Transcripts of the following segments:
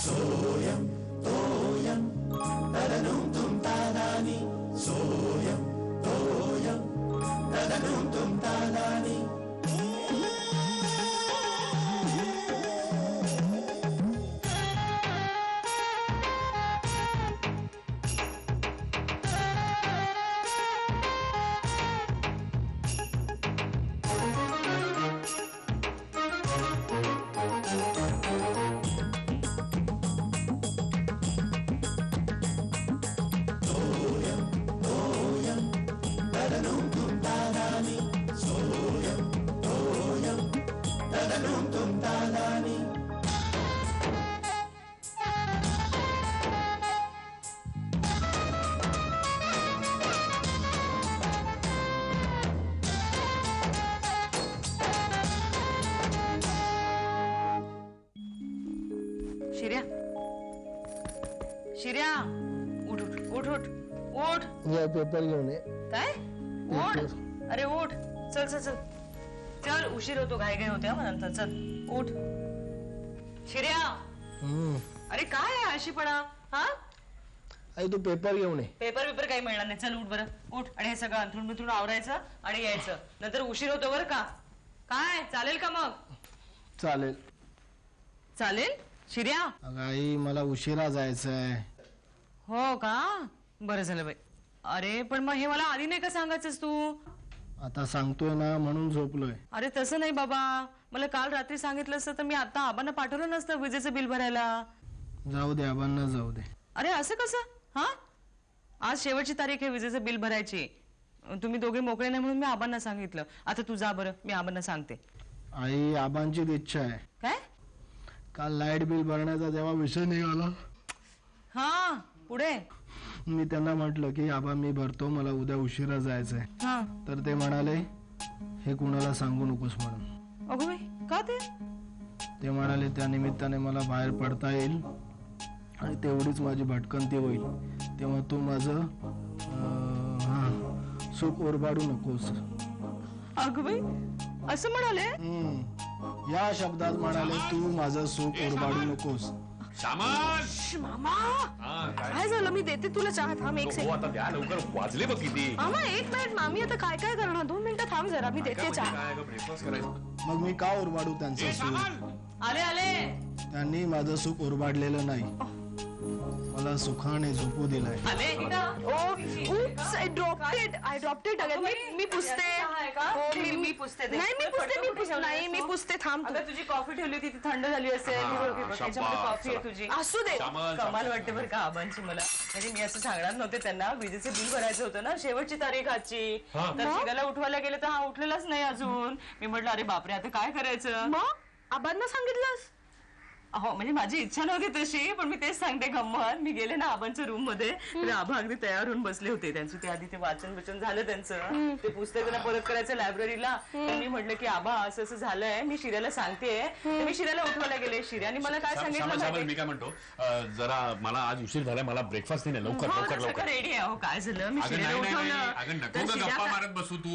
सोयम तोयम तदनुम तुम तादानी सोयम तोयम तदनुम तुम तादानी शिर्या शिर्या उठ उठ उठ उठ या पेपर घेऊन ये. काय उठ अरे उठ चल चल चल चल उशीर होतो घाई घाई होते मग नंतर चल उठ शिर्या अरे काय आहे आळशीपणा हा आई तू पेपर घेऊन ये. पेपर पेपर काही मिळणार नाही चल उठ बरं उठ आणि हे सगळं अंथरूण बिथरूण आवरायचं आणि यायचं नंतर उशीर होतो बरं का काय चालेल का मग चालेल चालेल शिर्या अगं आई मला उशिरा जायचंय. हो का बरं झालं बाई अरे पण मग हे मला आधी नाही का सांगायचंस तू आता सांगतोय ना म्हणून झोपलोय. अरे तसं नाही बाबा मला काल रात्री सांगितलं असतं तर मी आता आबांना पाठवलं नसतं विजेचं बिल भरायला. जाऊ दे आबांना जाऊ दे. अरे असं कसं हा आज शेवटची तारीख आहे विजेचं बिल भरायची तुम्ही दोघे मोकळे नाही म्हणून मी आबांना सांगितलं. आता तू जा बरं मी आबांना सांगते. आई आबांचीच इच्छा आहे. काय काल लाईट बिल भरण्याचा जेव्हा विषय निघाला हा पुढे मी त्यांना म्हटलं की आबा मी भरतो मला उद्या उशिरा जायचंय हा तर ते म्हणाले हे कुणाला सांगू नकोस म्हणून. अगो बाई का ते म्हणाले त्या निमित्ताने मला बाहेर पडता येईल आणि तेवढीच माझी भटकंती होईल तेव्हा तू माझं सुख ओरबाडू नकोस. अगो बाई असं म्हणाले या शब्दात म्हणाले तू माझं सुख ओरबाडू नकोस. मामा काय झालं मी देते तुला चहा थांब एक सेकंड. आता द्या लवकर वाजले बघ किती. मामा एक मिनिट मामी आता काय काय करणार 2 मिनिटं थांब जरा मी देते चहा. ब्रेकफास्ट करायचं. मग मी का ओरबाडू त्यांचं सुख. आले आले त्यांनी माझं सुख ओरबाडलेलं नाही मला सुखाने झोपू दिलाय. आले Oops, I dropped it again. मी पुसते. मी पुसते नाही मी पुसते थांब तू. अगं तुझी कॉफी ठेवली होती ती थंड झाली असेल त्याच्यामध्ये कॉफी आहे तुझी. असू दे. कमाल वाटते बरं का आबांची मला म्हणजे मी असं सांगणार नव्हते त्यांना विजेचं बिल भरायचं होतं ना शेवटची तारीख आजची तर शिराला उठवायला गेले तर हा उठलेलाच नाही अजून. मी म्हटलं अरे बापरे आता काय करायचं. मग आबांना सांगितलंस. हो म्हणजे माझी इच्छा नव्हती तशी पण मी तेच सांगते गंमत. मी गेले ना आबांच्या रूम मध्ये तर आबा अगदी तयार होऊन बसले होते. त्यांचं ते आधी ते वाचन झालं त्यांचं ते पुस्तक त्यांना परत करायचं लायब्ररीला. मी म्हटलं की आबा असं असं झालंय मी शिर्याला सांगते मी शिर्याला उठवायला गेले. शिर्याने मला काय सांगितलं मी काय म्हणतो जरा मला आज उशीर झालाय मला ब्रेकफास्ट नाही लवकर लवकर लवकर रेडी आहे. हो काय झालं मी शिर्याला उठवलं. गप्पा मारत बसू तू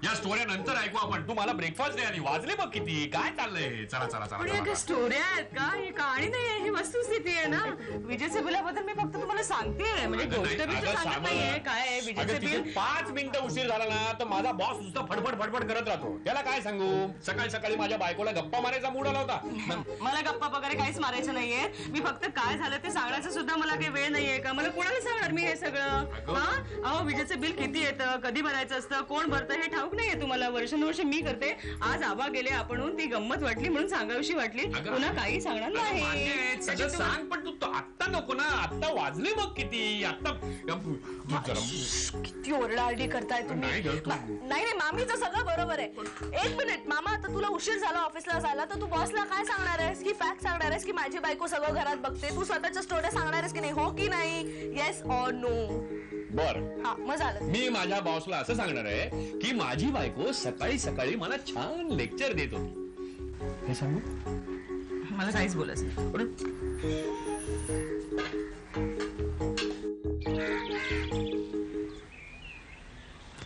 या स्टोऱ्या नंतर ऐकू आपण. तू मला ब्रेकफास्ट दे आणि वाजले बघ किती काय चाललंय. चला चला चला स्टोऱ्या आहेत का ही कहाणी नाही ही वस्तुस्थिती आहे ना. विजेच्या बिलाबद्दल मी फक्त तुम्हाला सांगते म्हणजे गोष्ट सांगत नाहीये काय विजेचं बिल. 5 मिनिटं उशीर झाला ना तर माझा बॉस नुसतं फडफड फडफड करत राहतो. त्याला काय सांगू. सकाळी सकाळी माझ्या बायकोला गप्पा मारायचा मूड आला होता. मला गप्पा वगैरे काहीच मारायचं नाहीये. मी फक्त काय झालं ते सांगण्याचा सुद्धा मला काही वेळ नाहीये का. मला कोणाला सांगणार मी हे सगळं. हा अहो विजेचं बिल किती येतं कधी भरायचं असतं कोण भरतं हे ठाऊक नाहीये तुम्हाला. वर्षानुवर्ष मी करते. आज आबा गेले आपण ती गंमत वाटली म्हणून सांगावीशी वाटली. पुन्हा काही सांगणार नाही. सगळं सांग पण तू आत्ता नको ना. आत्ता वाजले बघ किती. आत्ता किती ओरडाआरडी करताय तुम्ही. नाही मामीचं सगळं बरोबर आहे. 1 मिनिट मामा आता तुला उशीर झाला ऑफिसला जायला तर तू बॉसला काय सांगणार आहेस की फॅक्ट सांगणार आहेस की माझी बायको सगळं घरात बघते. तू स्वतःच्या स्टोऱ्या सांगणार आहेस की नाही हो की नाही. Yes or no. बर हा मग झालं. मी माझ्या बॉसला असं सांगणार आहे की माझी बायको सकाळी सकाळी मला छान लेक्चर देत होती. हे सांगू मला काहीच बोलायचं.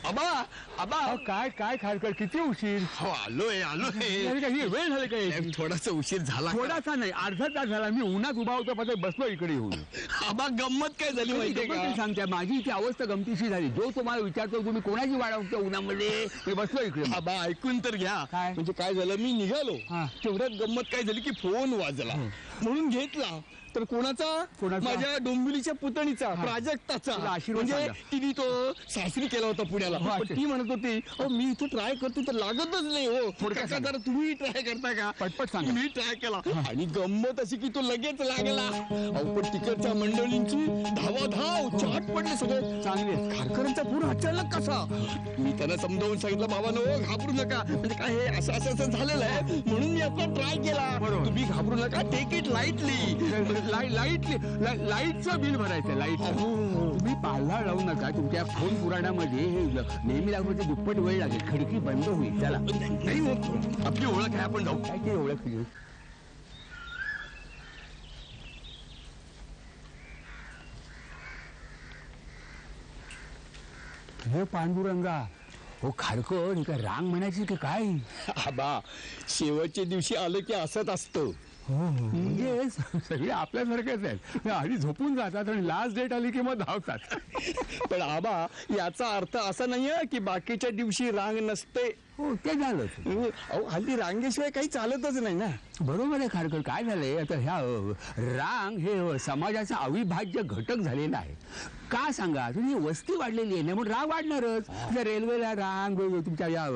आबा आबा काय काय खारकर किती उशीर आलोय अरे काही वेळ झाली काय थोडासा उशीर झाला थोडासा नाही अर्धा तास झाला मी उन्हात उभा होतो पण बसलो इकडे येऊन आबा गंमत काय झाली माहितीये का सांगते माझी इथे अवस्था गमतीशी झाली जो तुम्हाला विचारतो तुम्ही कोणाची वाढवतो उन्हामध्ये मी बसलो इकडे आबा ऐकून तर घ्या काय? म्हणजे काय झालं मी निघालो हा. तेवढ्यात गंमत काय झाली की फोन वाजला म्हणून घेतला तर कोणाचा माझ्या डोंबिवलीच्या पुतणीचा प्राजक्ताचा तुला आशीर्वाद म्हणजे सांगा. तिने तो सासरी केला होता पुण्याला हो, पण ती म्हणत होती अहो मी इथं ट्राय करते तर लागतच नाही हो थोडक्यात काका सांगा. जरा तुम्ही ट्राय करता का पटपट सांगा. मी ट्राय केला आणि गंमत अशी की तो लगेच लागला अहो पण तिकडच्या मंडळींची धावाधाव चाट पडले सगळे चांगले खारकरांचा पूर अचानक कसा मी त्यांना समजावून सांगितलं बाबा नो घाबरू नका म्हणजे काय हे असं असं असं झालेलं आहे म्हणून मी आपला ट्राय केला बरोबर. तुम्ही घाबरू नका टेक इट लाईटली लाईटचं बिल भरायचं लाईट तुम्ही पाल्हा लावू नका तुमच्या फोन पुराणामध्ये हे नेहमी लागण्याचे दुप्पट वेळ लागेल खिडकी बंद होईल चला नाही मग आपली ओळख आहे आपण जाऊ काय ते ओळख तुझी हे पांडुरंगा हो खारकर हे काय रांग म्हणायची की काय आबा शेवटच्या दिवशी आलं की असंच असतं म्हणजे सगळे आपल्यासारखेच आहेत आधी झोपून जातात आणि लास्ट डेट आली की मग धावतात पण आबा याचा अर्थ असा नाहीये की बाकीच्या दिवशी रांग नसते हो ते झालं अहो हल्ली रांगेशिवाय काही चालतच नाही ना बरोबर आहे खारकर काय झालंय आता ह्या रांग हे समाजाचा अविभाज्य घटक झालेला आहे का सांगा तुम्ही वस्ती वाढलेली आहे ना म्हणून रांग वाढणारच तुमच्या रेल्वेला रांग तुमच्या या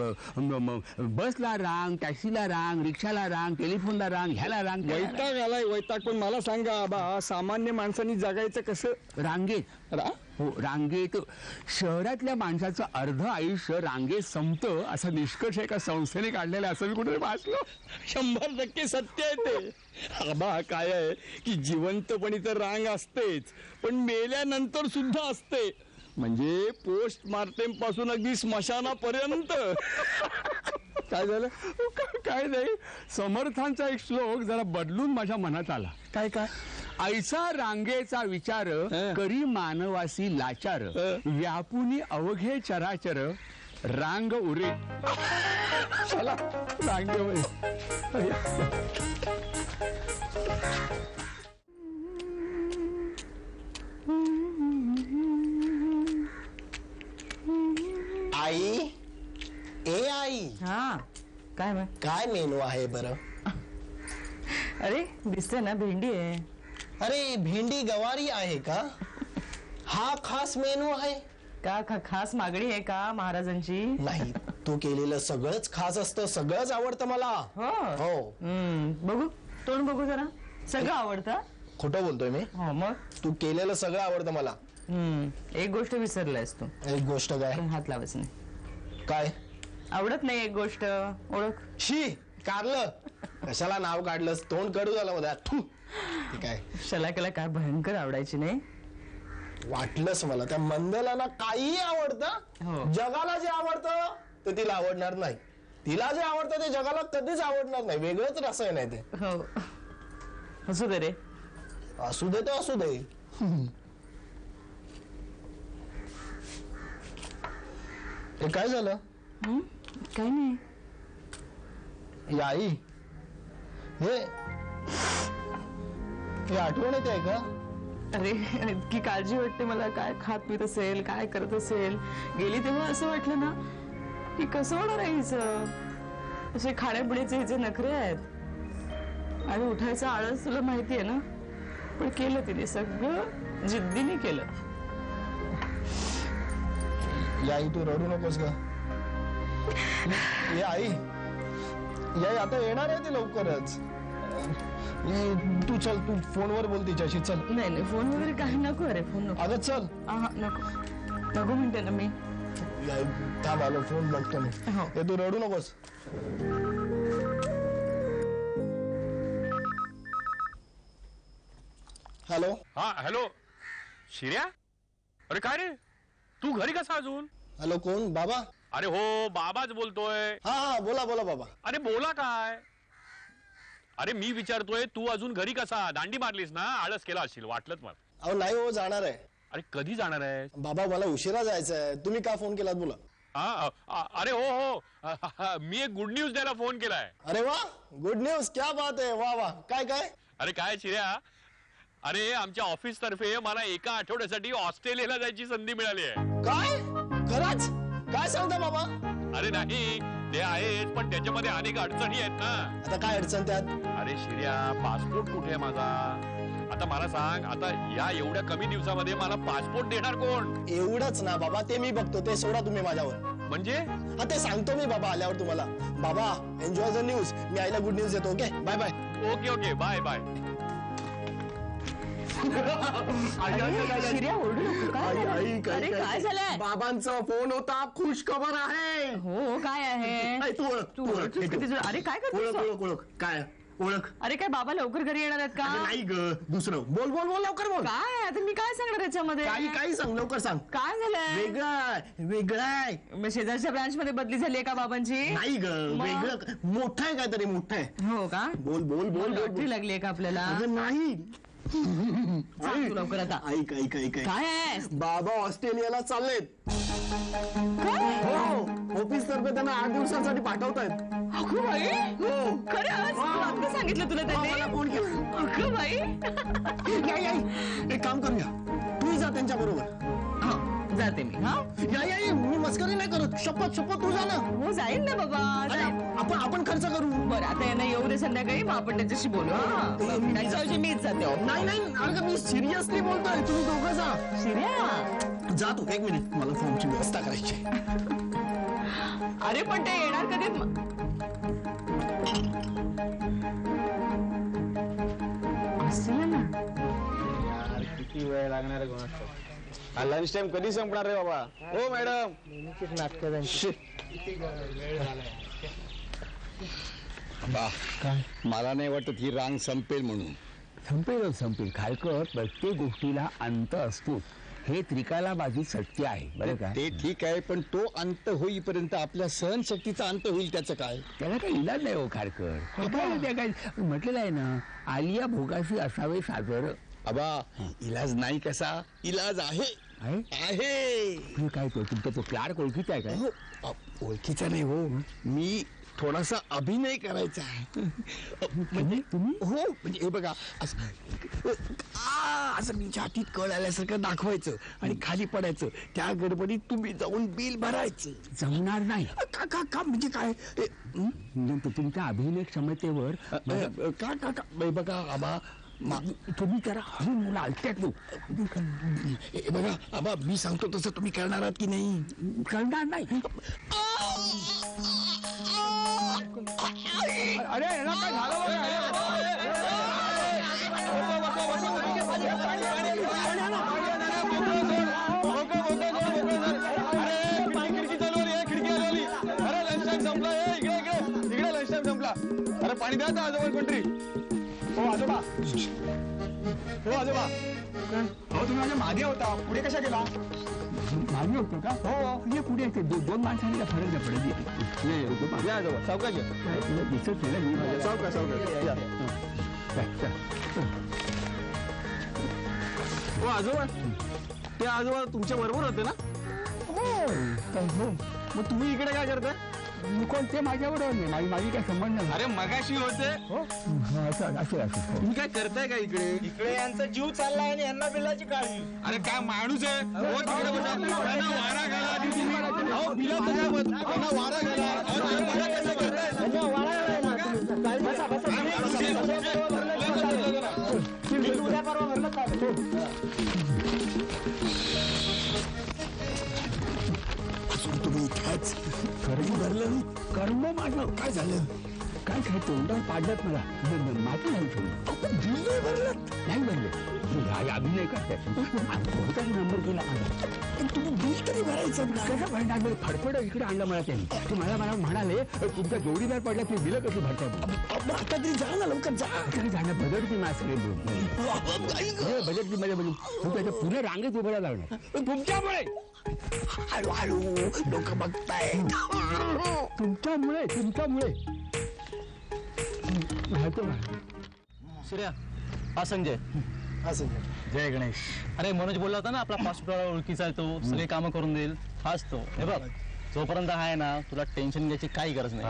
बसला रांग टॅक्सीला रांग रिक्षाला रांग टेलिफोनला रांग ह्याला रांग वैताग आलाय वैताग पण मला सांगा आबा सामान्य माणसांनी जगायचं कसं रांगेत रा हो रांगेत शहरातल्या माणसाचं अर्ध आयुष्य रांगेत संपतं असा निष्कर्ष एका संस्थेने काढलेला असं मी कुठे वाचलो 100% सत्य आहे ते आबा काय आहे की जिवंतपणी तर रांग असतेच पण मेल्यानंतर सुद्धा असते म्हणजे पोस्टमार्टम पासून अगदी स्मशानापर्यंत काय झालं काय नाही समर्थांचा एक श्लोक जरा बदलून माझ्या मनात आला काय काय ऐसा रांगेचा विचार करी मानवासी लाचार व्यापुनी अवघे चराचर रांग उरे चला रांगेवर आई ए आई हा काय मग काय मेनू आहे बरं अरे दिसते ना भेंडी आहे अरे भेंडी गवारी आहे का हा खास मेनू आहे का खास मागणी आहे का महाराजांची नाही तू केलेलं सगळंच खास असतं सगळंच आवडतं मला हो हो बघू तोंड बघू जरा सगळं आवडतं खोटं बोलतोय मी हो मग तू केलेलं सगळं आवडतं मला एक गोष्ट विसरलायस तू एक गोष्ट काय पण हात लावायचं नाही काय आवडत नाही एक गोष्ट ओळख शी कारलं कशाला नाव काढलंस तोंड कडू झालं मला ठीक आहे शलाकेला काय भयंकर आवडायची नाही वाटलंच मला त्या मंदलाला काहीही हो. आवडतं जगाला जे आवडतं ते तिला आवडणार नाही तिला जे आवडतं ते जगाला कधीच आवडणार नाही वेगळंच रसायन आहे ते हो असू दे रे असू दे तर असू दे हे काय झालं काही नाही ही आई हे आठवण येते का अरे इतकी काळजी वाटते मला काय खात पित असेल काय करत असेल गेली तेव्हा असं वाटलं ना की कसं होणार आहे हिचं असे खाण्यापिण्याचे हिचे नखरे आहेत आणि उठायचा आळस तुला माहिती आहे ना पण केलं तिने सगळं जिद्दीने केलं आई तू रडू नकोस का आई आता येणार आहे ते लवकरच तू चल तू फोनवर बोल तिच्याशी चल नाही फोन वगैरे काही नको अरे फोन नको अगं चल नको म्हणते ना मी थांब आलो फोन बघतो मी हो. हे तू रडू नकोस हॅलो हा हॅलो शिर्या अरे काय रे तू घरी कसा अजून हॅलो कोण बाबा अरे हो बाबाच बोलतोय हा बोला बोला बाबा अरे बोला काय अरे मी विचारतोय तू अजून घरी कसा दांडी मारलीस ना आळस केला असशील वाटलंच मला अहो नाही हो जाणार आहे अरे कधी जाणार आहे बाबा मला उशिरा जायचं आहे तुम्ही का फोन केलात बोला अरे हो मी एक गुड न्यूज द्यायला फोन केलाय. अरे वा, गुड न्यूज, क्या बात आहे, वा वा. काय काय? अरे काय चिऱ्या, अरे आमच्या ऑफिस तर्फे मला एका आठवड्यासाठी ऑस्ट्रेलियाला जायची संधी मिळाली आहे. काय खरंच? काय सांगता बाबा? अरे नाही, ते आहेच, पण त्याच्यामध्ये अनेक अडचणी आहेत ना. आता काय अडचण त्यात? अरे शिर्या, पासपोर्ट कुठे आहे माझा? आता मला सांग, आता या एवढ्या कमी दिवसामध्ये मला पासपोर्ट देणार कोण? एवढंच ना बाबा, ते मी बघतो, ते सोडा तुम्ही माझ्यावर. म्हणजे हा ते सांगतो मी बाबा आल्यावर तुम्हाला. बाबा एन्जॉय द न्यूज, मी आईला गुड न्यूज देतो. Okay bye bye. Okay bye bye. शिर्या ओरडू नको. काय झालं? अरे काय झालंय? बाबांचा फोन होता, खुश खबर आहे. हो काय आहे? तू ओळख. अरे काय करतोस? ओळख काय ओळख? अरे काय बाबा लवकर घरी येणार आहेत का? नाही ग, दुसरं बोल लवकर बोल. काय आता मी काय सांगणार याच्यामध्ये? काही सांग, लवकर सांग. काय झालंय? वेगळं आहे. मग शेजारच्या ब्रांच मध्ये बदली झाली आहे का बाबांची? नाही ग, वेगळं मोठं आहे, काहीतरी मोठं आहे. हो का? बोल लॉटरी लागली आहे का आपल्याला? अगं नाही. सांग तू लवकर आता. ऐक काय आहे? बाबा ऑस्ट्रेलियाला चाललेत. काय? हो, ऑफिस तर्फे त्यांना 8 दिवसांसाठी पाठवतायत. अगं बाई, खरंच? आता सांगितलं तुला त्यांनी? मला फोन केला. अगं बाई. एक काम करूया, तू जा त्यांच्या बरोबर. जाते मी. हा या मी मस्करी नाही करत. शपथ तू जा ना. हो जाईल ना बाबा. आपण खर्च करू. बरं आता यांना येऊ दे संध्याकाळी, मग आपण त्याच्याशी बोलू. त्याच्याऐवजी मीच जाते. नाही अगं मी सिरियसली बोलतोय, तुम्ही दोघं जा. शिर्या जा तू, एक मिनिट, मला फोनची व्यवस्था करायची. अरे पण ते येणार कधी? असलं ना. किती वेळ लागणार आहे कोणाला? लंच टाइम कधी संपणार रे बाबा? हो मॅडम, मला नाही वाटत ही रांग संपेल म्हणून. संपेल खालकर. प्रत्येक गोष्टीला अंत असतो, हे त्रिकालाबाजी सत्य आहे बरं का? ते ठीक आहे, पण तो अंत होईपर्यंत आपल्या सहनशक्तीचा अंत होईल, त्याचं काय? त्याला काही इलाज नाही हो खारकर. काय म्हटलेलं आहे ना, आलिया भोगाशी असावे साजर. आबा, इलाज नाही कसा, इलाज आहे. काय तो तुमचा तो क्लार्क ओळखीचा आहे काय? ओळखीचा नाही हो, मी थोडासा अभिनय करायचा आहे. म्हणजे तुम्ही? हो, म्हणजे हे बघा, असं मी छातीत कळ आल्यासारखं दाखवायचं आणि खाली पडायचं. त्या गडबडीत तुम्ही जाऊन बिल भरायचं. जमणार नाही. का म्हणजे काय? तुमच्या अभिनय क्षमतेवर का बघा आबा, तुम्ही जरा हळू मुलं आलत्यात तू. बघा आबा, मी सांगतो तसं तुम्ही करणार आहात की नाही? करणार नाही. अरे याला काय झालं? अरे पाणी द्या आजोबा कोणतरी. हो आजोबा, तुम्ही माझ्या मागे होता, पुढे कशा गेला? मागे होतो का? हो, ये पुढे येते. दोन माणसांनी का फरक नाही पडत. या आजोबा, सावकाश दिसत नाही ना. सावकाश. हो आजोबा, ते आजोबा तुमच्या बरोबर होते ना? हो. मग तुम्ही इकडे काय करताय? कोणते माझ्याबरोबर नाही, माझी काय संबंध नाही. अरे मगाशी होते. असं तुम्ही काय करताय का इकडे यांचा जीव चाललाय आणि यांना बिलाची काळजी. अरे काय माणूस आहे. हो, तिकडे बसा. त्यांना वारा घाला. अहो, बिलाचं काय मत? त्यांना वारा घाला. अहो, तुम्ही वारा कसं करताय? उद्या परवा भरलं तुम्ही इथेच खरंही भरलं. कर्म माझं काय झालं? काय तोंडावर पाडलं मला. माती नाही भरलं नाही बनले. अभिनय करतात. कोणताच नंबर केला माझा. तुम्ही बिल तरी भरायचं ना. कसं भरणार? फडफड इकडे आणलं मला त्यांनी. ते मला म्हणाले तुमचा जोडीदार पडला ते दिलं कसं भरतात? आता तरी जा ना, लवकर जा. जाणं बदलती माझ्याकडे बजेट मध्ये त्याच्या पुढे रांगेत उभं लागणार तुमच्यामुळे. हळूहळू लोक बघताय. तुमच्यामुळे सूर्या, हा संजय. जय गणेश. अरे मनोज बोलला होता ना, आपला पासपोर्ट ओळखीचा आहे तो, सगळे कामं करून देईल. हाच तो. हे बघ, जोपर्यंत आहे ना तुला टेन्शन घ्यायची काही गरज नाही.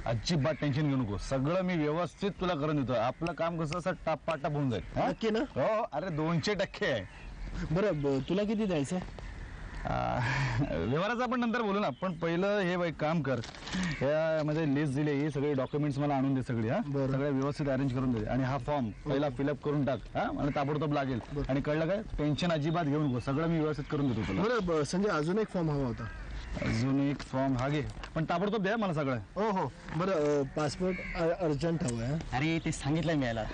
अजिबात टेन्शन घेऊ नको, सगळं मी व्यवस्थित तुला करून देतो. आपलं काम कसं असं टापाटाप होऊन जाईल. नक्की ना? हो, अरे 200% आहे. बरं तुला किती द्यायचं? व्यवहाराचं आपण नंतर बोलू ना, पण पहिलं हे बाई काम कर, यामध्ये लिस्ट दिली, हे सगळे डॉक्युमेंट्स मला आणून दे सगळे. सगळे व्यवस्थित अरेंज करून दे आणि हा फॉर्म पहिला फिलअप करून टाक. मला ताबडतोब लागेल. आणि कळलं काय, टेन्शन अजिबात घेऊ नको, सगळं मी व्यवस्थित करून देतो तुला. बरं संजय, अजून एक फॉर्म हवा होता. अजून एक फॉर्म हा घे, पण ताबडतोब द्या मला सगळं. हो हो. बरं पासपोर्ट अर्जंट हवं. अरे ते सांगितलंय मी याला.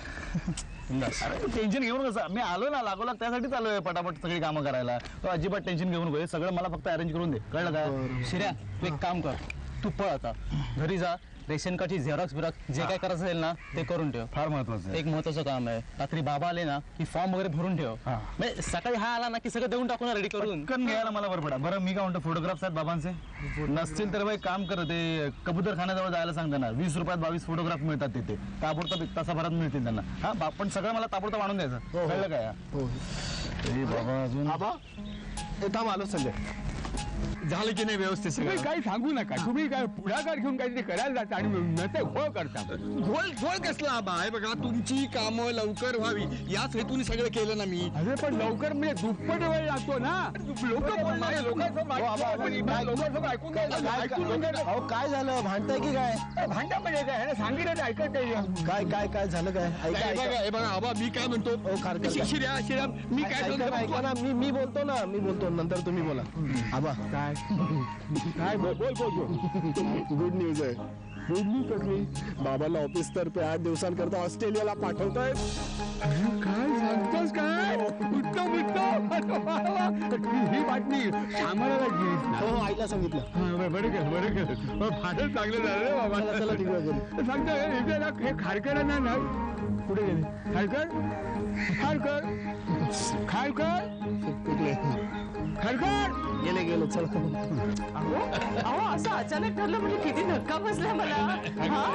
टेन्शन घेऊ नका, मी आलो ना लागोलाग त्यासाठीच आलोय पटापट सगळी कामं करायला. अजिबात टेन्शन घेऊ नको, हे सगळं मला फक्त अरेंज करून दे. कळलं काय? शिर्या तू एक काम कर, तू पळ आता घरी जा, रेशन कार्डची झेरॉक्स बिरॉक्स जे काय करायचं असेल ना ते करून ठेव. फार महत्वाचं एक महत्वाचं काम आहे, रात्री बाबा आले ना की फॉर्म वगैरे भरून ठेव. म्हणजे सकाळी हा आला ना की सगळं देऊन टाकू ना रेडी करून. कन घ्यायला मला बरं पडा. बरं मी काय म्हणतो, फोटोग्राफ्स आहेत बाबांचे? नसतील तर बाई काम कर, ते कबूतर खाण्याजवळ जायला सांग त्यांना. 20 रुपयात 22 फोटोग्राफ मिळतात तिथे, ताबडतोब 1 तासाभरात मिळतील त्यांना. हा पण सगळं मला ताबडतोब आणून द्यायचं. कळलं काय? हो. बाबा अजून आबा थांब, आलो संजय. झालं की नाही व्यवस्थित सगळं? काही सांगू नका, तुम्ही काय पुढाकार घेऊन काहीतरी करायला जाता आणि नंतर घोळ करता. घोळ कसला आबा? आहे बघा, तुमची कामं लवकर व्हावी याच हेतून सगळं केलं ना मी. अरे पण लवकर म्हणजे दुप्पट वेळ लागतो ना. अहो काय झालं, भांडताय की काय? भांडा म्हणजे काय, सांगितलं ऐकत नाही. काय काय काय झालं काय? हे बघा आबा, मी काय म्हणतो, शिर्या मी काय ऐका ना, मी बोलतो ना, मी बोलतो, नंतर तुम्ही बोला. आबा काय काय बोल गुड न्यूज आहे. बोल कसली? बाबाला ऑफिस तर्फे 8 दिवसांकरता ऑस्ट्रेलियाला पाठवतायत. काय सांगतोस काय? उत्तम ही बातमी आम्हाला लागली. हो आईला सांगितलं. बरं केलं फारच चांगलं झालं रे बाबा. चला तिकडे सांगतो हे खारकरांना ना. कुठे गेले खारकर? गेले चल. अहो असं अचानक ठरलं म्हणजे किती धक्का बसला मला.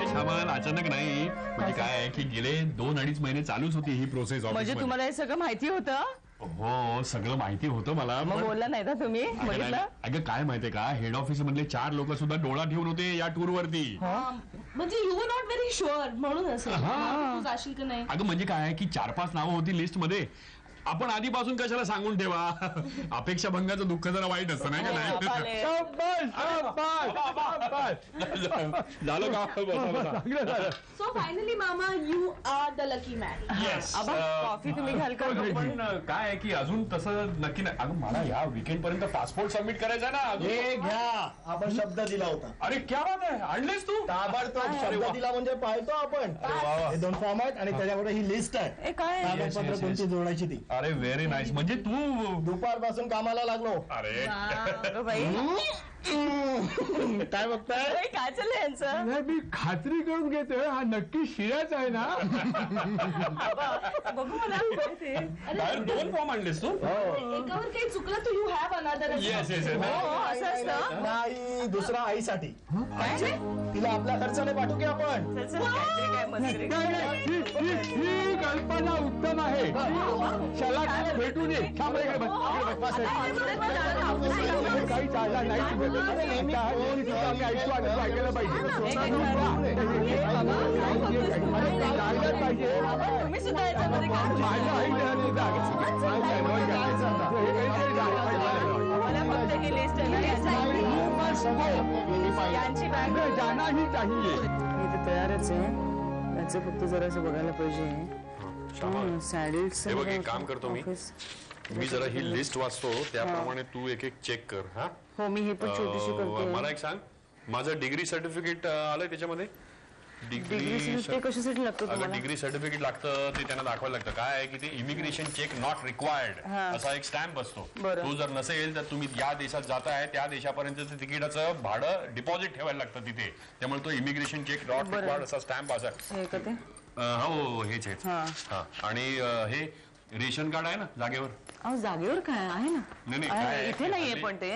सामान अचानक नाही, म्हणजे काय आहे की गेले 2-2.5 महिने चालूच होती ही प्रोसेस. म्हणजे तुम्हाला हे सगळं माहिती होतं? हो सगळं माहिती होतं मला. मग बोलला नाही ना तुम्ही? बघितलं? अगं काय माहितीये का, हेड ऑफिस मधले 4 लोक सुद्धा डोळा ठेवून होते या टूर वरती. म्हणजे you were not very sure म्हणून असं तू जाशील की नाही. अगं म्हणजे काय की 4-5 नावं होती लिस्ट मध्ये. आपण आधीपासून कशाला सांगून ठेवा. अपेक्षा भंगाचं दुःख जरा वाईट असतं नाही का? नाही झालं का? सो फायनली मामा you are the lucky man. Coffee तुम्ही घाल का? पण काय आहे की अजून तसं नक्की नाही. अगं मला या वीकेंड पर्यंत पासपोर्ट सबमिट करायचा ना. हे घ्या, आपण शब्द दिला होता. अरे क्या बात आहे, आणलेस तू? ताबडतोब शब्द दिला म्हणजे पाळतो आपण. हे 2 फॉर्म आहेत आणि त्याच्यावर ही लिस्ट आहे. काय कागदपत्र कोणती जोडायची ती. अरे व्हेरी नाईस. म्हणजे तू दुपारपासून कामाला लागलो. अरे बाई काय बघताय? काय चाललंय यांचं? मी खात्री करून घेतोय हा नक्की शिराच आहे ना. बघू मला. बाहेर 2 फॉर्म आणलेस तू? एकावर काही चुकलं तर you have another. Yes yes. असं असतं? नाही, दुसरा आईसाठी. काय? तिला आपल्या खर्चाने पाठवू की आपण? काय मस्करी? ही कल्पना उत्तम आहे. चला भेटून ये. काही चालला नाही. ऐकायला पाहिजे. तुम्ही सुद्धा याच्यामध्ये मला फक्त ही लिस्ट यांची बॅग जाना ही चाहिए. मी तर तयारच आहे. त्याचं फक्त जरासं बघायला पाहिजे. सॅडल्स. हे बघ एक काम करतो मी जरा ही लिस्ट वाचतो, त्याप्रमाणे तू एक चेक कर. हा हो मी हे पण छोटीशी करते. मला एक सांग, माझं डिग्री सर्टिफिकेट आलंय त्याच्यामध्ये? ते कशासाठी लागतं अगं डिग्री सर्टिफिकेट लागतं, ते त्यांना दाखवायला लागतं. काय आहे की ते इमिग्रेशन चेक नॉट रिक्वायर्ड असा एक स्टॅम्प असतो. तो जर नसेल तर तुम्ही या देशात जाताय त्या देशापर्यंतचं तिकिटाचं भाडं डिपॉझिट ठेवायला लागतं तिथे. त्यामुळे तो इमिग्रेशन चेक नॉट रिक्वायर्ड असा स्टॅम्प असा. हो हेच. हा आणि हे रेशन कार्ड आहे ना जागेवर? जागेवर काय आहे ना? नाही इथे नाहीये पण ते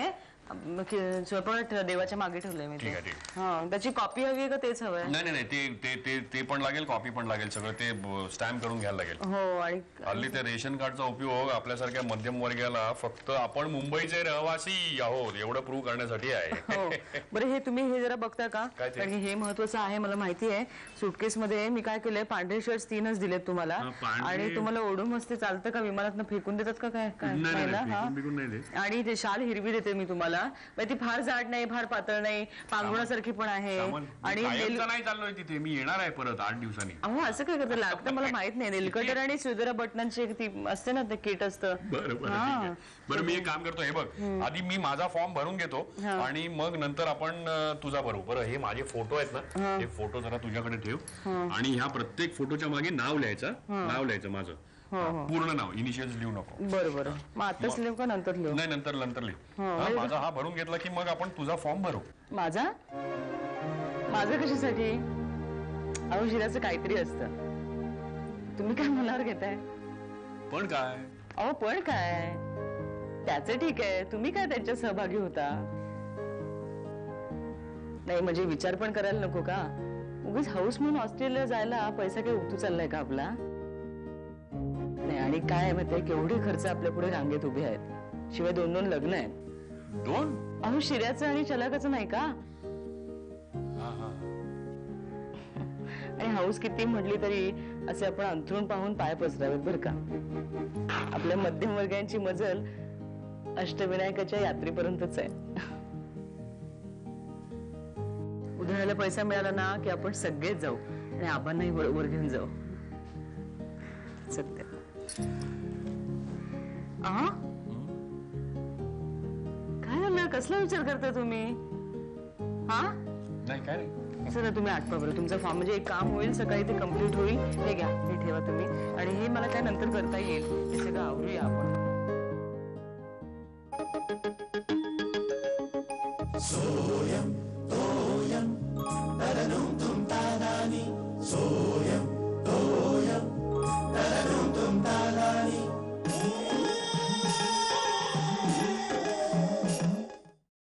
स्वयंपाक देवाच्या मागे ठेवलंय मी ते. ठीक आहे, ठीक आहे. हा त्याची कॉपी हवी आहे का तेच हवंय? नाही नाही ते पण लागेल, कॉपी पण लागेल, सगळं ते स्टॅम्प करून घ्यायला लागेल. हो आणि हल्ली ते रेशन कार्डचा उपयोग आपल्यासारख्या मध्यम वर्गाला फक्त आपण मुंबईचे रहिवासी आहोत एवढं प्रूव्ह करण्यासाठी आहे. हो बरं, हे तुम्ही हे जरा बघता का? काय ते? कारण की हे महत्वाचं आहे, मला माहिती आहे. सुटकेस मध्ये मी काय केलंय, पांढरे शर्ट्स 3च दिलेत तुम्हाला. पांढरे- आणि तुम्हाला ओढून मस्ती चालतं का? विमानात फेकून देतात का काय? नाही ना? हा. बिकून नाही देत. आणि ते शाल हिरवी देते मी तुम्हाला. ती फार जाड नाही, फार पातळ नाही, पांघरुणासारखी पण आहे. आणि कायमचा नाही चाललोय तिथे, मी येणार आहे परत 8 दिवसांनी. अहो असं काय करतं, लागतं मला माहित नाही. नेलकटर आणि सुदरा बटनांची ती असते ना, ते किट असतं. बरं ठीक आहे. बरं मी एक काम करतो, हे बघ आधी मी माझा फॉर्म भरून घेतो आणि मग नंतर आपण तुझा भरू. बरं हे माझे फोटो आहेत ना, हे फोटो जरा तुझ्याकडे ठेव आणि ह्या प्रत्येक फोटोच्या मागे नाव लिहायचं माझं पूर्ण नाव, इनिशियल्स लिहू नको. बरं बरं, मग आताच लिहू का नंतर लिहू? नाही नंतर लिह. माझा हा भरून घेतला की मग आपण तुझा फॉर्म भरू. माझा कशासाठी? अहो शिराचं काहीतरी असतं. तुम्ही काय मनावर घेताय? पण काय? अहो पण काय, त्याचं ठीक आहे, तुम्ही काय त्यांच्यात सहभागी होता? नाही म्हणजे विचार पण करायला नको का? उगाच हाऊस म्हणून ऑस्ट्रेलिया जायला पैसा काही उतू चाललाय का आपला? नाही आणि काय माहितीये, केवढे खर्च आपल्या पुढे रांगेत उभे आहेत. शिवाय 2 लग्न आहेत. 2? अहो शिर्याचं आणि चलाकाचं नाही का? आणि हाऊस किती म्हटली तरी असे आपण अंथरूण पाहून पाय पसरावेत बर का. आपल्या मध्यमवर्गीयांची मजल अष्टविनायकाच्या यात्रेपर्यंतच आहे. उधळायला पैसा मिळाला ना की आपण सगळेच जाऊ आणि आबांनाही बरोबर घेऊन जाऊ. सत्य. काय झालं, कसला विचार करता तुम्ही? हा नाही काय नाही. चला तुम्ही आठवा बरं तुमचा फॉर्म, म्हणजे एक काम होईल, सकाळी ते कम्प्लीट होईल. हे घ्या, हे ठेवा तुम्ही. आणि हे मला काय नंतर करता येईल, हे सगळं आवरूया आपण.